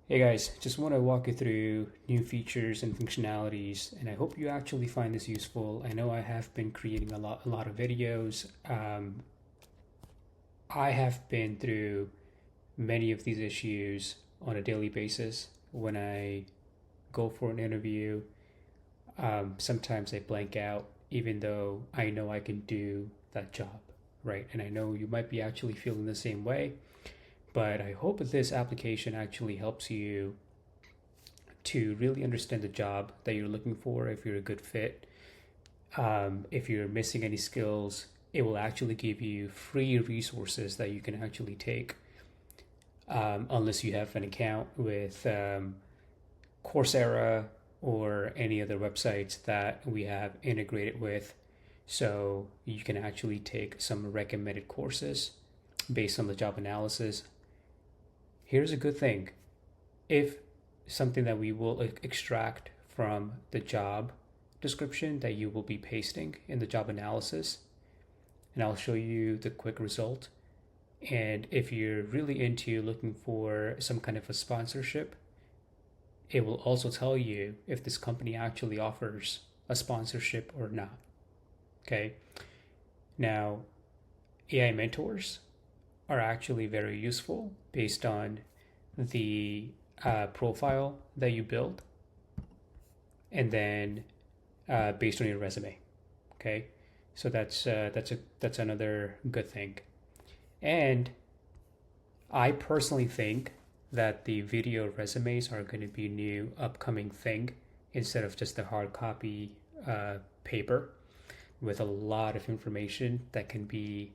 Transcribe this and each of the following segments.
Hey guys, just want to walk you through new features and functionalities, and I hope you actually find this useful. I know I have been creating a lot of videos. I have been through many of these issues on a daily basis. When I go for an interview, sometimes I blank out, even though I know I can do that job, right? And I know you might be actually feeling the same way, but I hope that this application actually helps you to really understand the job that you're looking for, if you're a good fit. If you're missing any skills, it will actually give you free resources that you can actually take, unless you have an account with Coursera or any other websites that we have integrated with. So you can actually take some recommended courses based on the job analysis. Here's a good thing. If something that we will extract from the job description that you will be pasting in the job analysis, and I'll show you the quick result. And if you're really into looking for some kind of a sponsorship, it will also tell you if this company actually offers a sponsorship or not. Okay. Now, AI mentors are actually very useful based on the profile that you build, and then based on your resume. Okay, so that's another good thing. And I personally think that the video resumes are going to be a new upcoming thing instead of just the hard copy paper with a lot of information that can be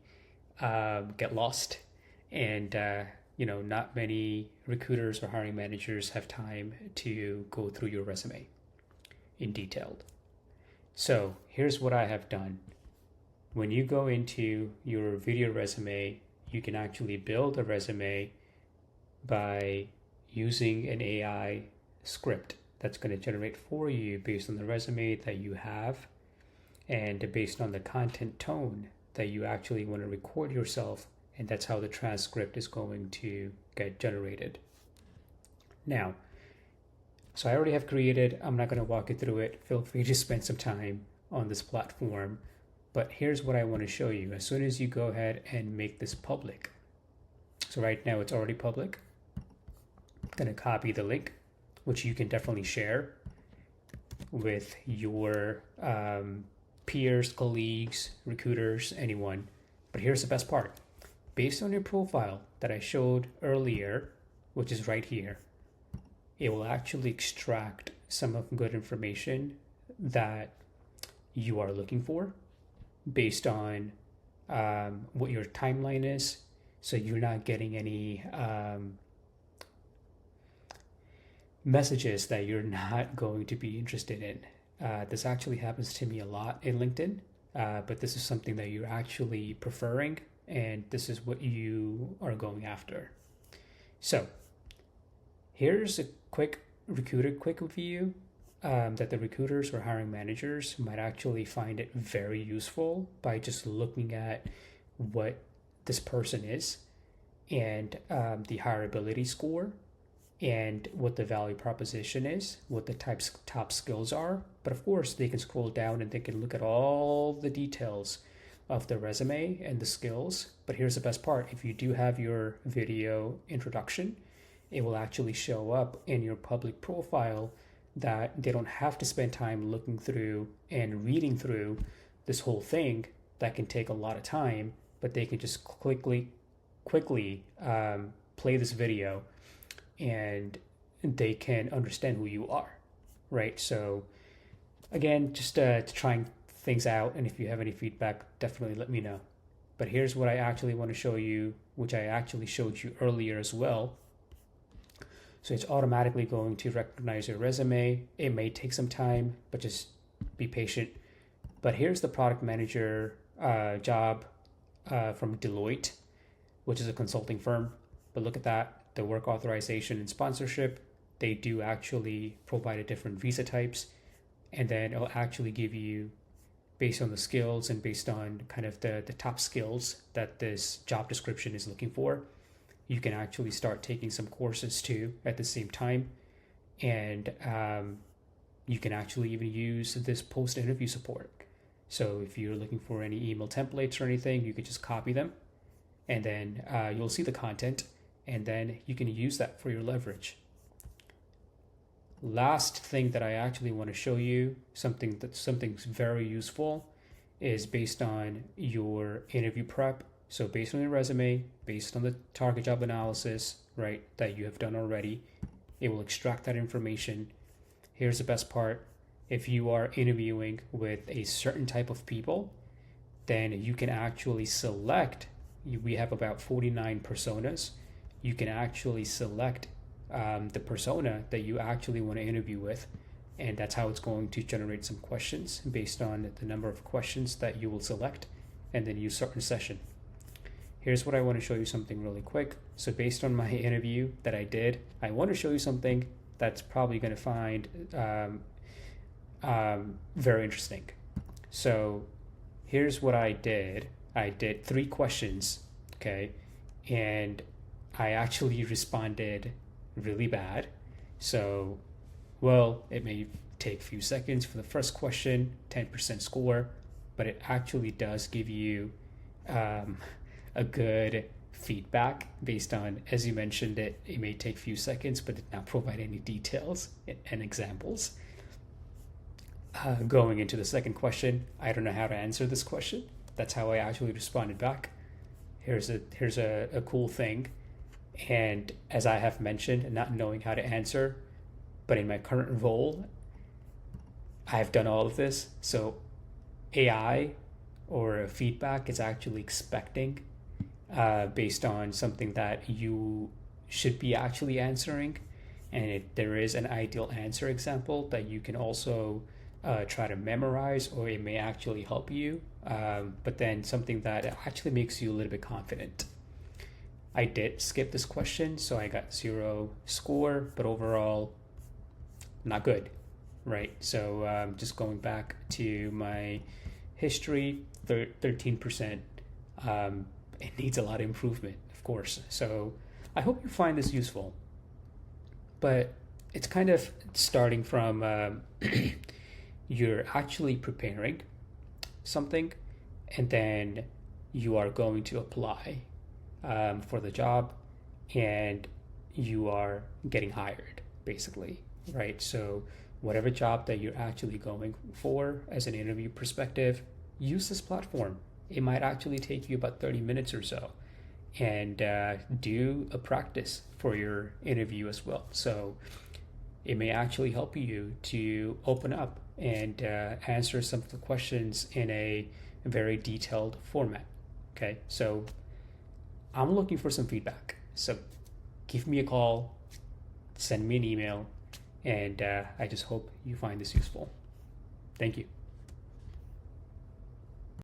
get lost. And not many recruiters or hiring managers have time to go through your resume in detail. So here's what I have done. When you go into your video resume, you can actually build a resume by using an AI script that's going to generate for you based on the resume that you have and based on the content tone that you actually want to record yourself, and that's how the transcript is going to get generated. Now, so I already have created, I'm not going to walk you through it. Feel free to spend some time on this platform, but here's what I want to show you. As soon as you go ahead and make this public, so right now it's already public. I'm going to copy the link, which you can definitely share with your peers, colleagues, recruiters, anyone. But here's the best part. Based on your profile that I showed earlier, which is right here, it will actually extract some of good information that you are looking for based on what your timeline is. So you're not getting any messages that you're not going to be interested in. This actually happens to me a lot in LinkedIn, but this is something that you're actually preferring, and this is what you are going after. So here's a quick review that the recruiters or hiring managers might actually find it very useful by just looking at what this person is and the hireability score and what the value proposition is, what the top skills are. But of course, they can scroll down and they can look at all the details of the resume and the skills. But here's the best part. If you do have your video introduction, it will actually show up in your public profile that they don't have to spend time looking through and reading through this whole thing that can take a lot of time, but they can just quickly play this video and they can understand who you are, right? So again, just trying things out, and if you have any feedback, definitely let me know. But here's what I actually want to show you, which I actually showed you earlier as well. So it's automatically going to recognize your resume. It may take some time, but just be patient. But here's the product manager job from Deloitte, which is a consulting firm. But look at that, the work authorization and sponsorship. They do actually provide a different visa types, and then it'll actually give you, based on the skills and based on kind of the top skills that this job description is looking for, you can actually start taking some courses too at the same time. And you can actually even use this post-interview support. So if you're looking for any email templates or anything, you could just copy them, and then you'll see the content, and then you can use that for your leverage. Last thing that I actually want to show you, something's very useful, is based on your interview prep. So based on your resume, based on the target job analysis, right, that you have done already, it will extract that information. Here's the best part. If you are interviewing with a certain type of people, then you can actually select, we have about 49 personas. You can actually select the persona that you actually want to interview with. And that's how it's going to generate some questions based on the number of questions that you will select, and then you start a session. Here's what I want to show you something really quick. So based on my interview that I did, I want to show you something that's probably going to find very interesting. So here's what I did. I did 3 questions, okay? And I actually responded really bad. So, well, it may take a few seconds for the first question, 10% score, but it actually does give you a good feedback based on, as you mentioned, it may take a few seconds, but did not provide any details and examples. Going into the second question, I don't know how to answer this question. That's how I actually responded back. Here's a cool thing. And as I have mentioned, not knowing how to answer, but in my current role, I've done all of this. So AI or feedback is actually expecting based on something that you should be actually answering. And there is an ideal answer example that you can also try to memorize, or it may actually help you, but then something that actually makes you a little bit confident. I did skip this question, so I got 0 score, but overall, not good, right? So just going back to my history, 13%. It needs a lot of improvement, of course. So I hope you find this useful. But it's kind of starting from you're actually preparing something, and then you are going to apply for the job, and you are getting hired, basically, right? So whatever job that you're actually going for as an interview perspective, use this platform. It might actually take you about 30 minutes or so, and do a practice for your interview as well. So it may actually help you to open up and answer some of the questions in a very detailed format. Okay, so I'm looking for some feedback. So give me a call, send me an email, and I just hope you find this useful. Thank you.